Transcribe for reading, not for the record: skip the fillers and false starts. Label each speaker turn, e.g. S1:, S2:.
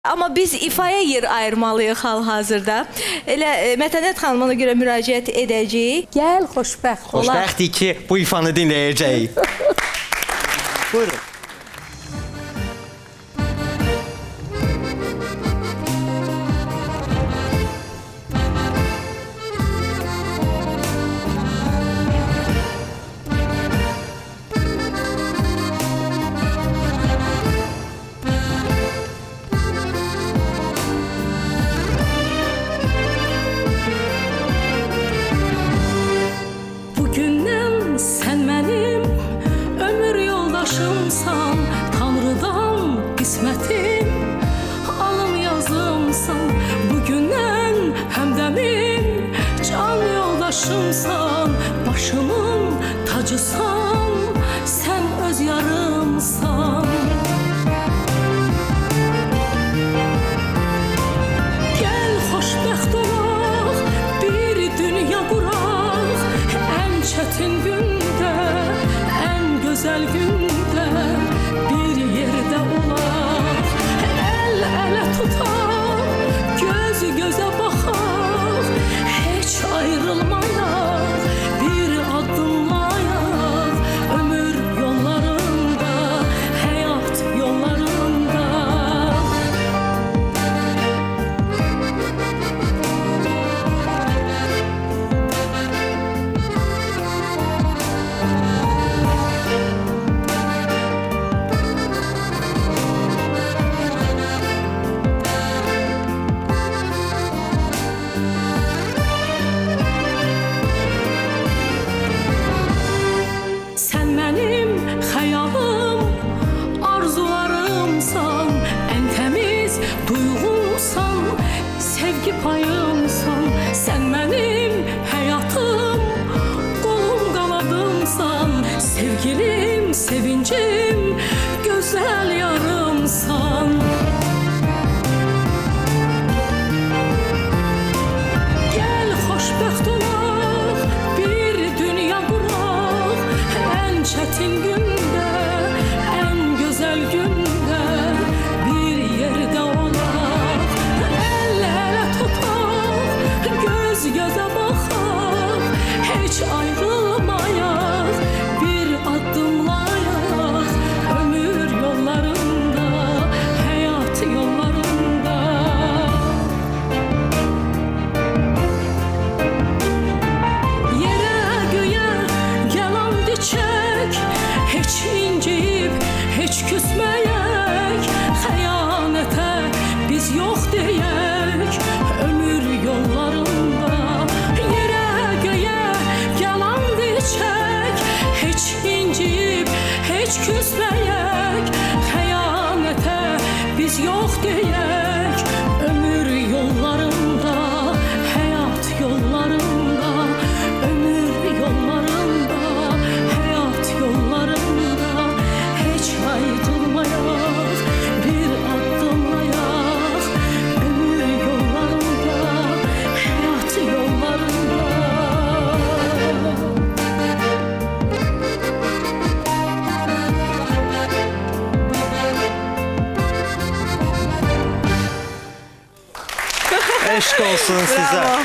S1: Amma biz ifaya yer ayırmalıyıq hal-hazırda. Elə Mətənət xanımına görə müraciət edəcəyik. Gəl, xoşbəxt olaq.
S2: Xoşbəxtik ki, bu ifanı dinləyəcəyik. Buyurun.
S3: Sən mənim ömür yoldaşımsan, Tanrıdan qismətim, alım yazımsan. Bugündən həmdəmin, can yoldaşımsan, başımın tacısan, sən öz yarımsan. Gəl xoşbəxt olaq, bir dünya quraq, ən çətin gündə, ən gözəl gündə bir yerdə olaq. Əl-ələ tutaq, göz gözə baxaq, heç ayrılmayaq, bir addımlayaq, ömür yollarında, həyat yollarında. Xəyalım, arzularımsan, ən təmiz duyğumsan, sevgi payımsan. Sən mənim həyatım, qolum qanadımsan, sevgilim, sevincim, gözəl yarımsan. Gəl xoşbəxt olaq, bir dünya quraq, ən çətin gündə, ən gözəl gündə bir yerdə olaq. Əl-ələ tutaq, göz gözə baxaq, heç ayrılmayaq, bir addımlayaq, ömür yollarında, həyat yollarında. Yerə göyə yalan diçək, heç inciyib, heç küsməyək, xəyanətə biz yox deyək, ömür yollarında. Yerə göyə yalan diçək, heç inciyib, heç küsməyək, xəyanətə biz yox deyək, ömür yollarında, həyat yollarında, ömür yollarında, həyat yollarında. Heç ayrılmayaq, bir addımlayaq, ömür yollarında, həyat yollarında.
S2: Eşq olsun sizə.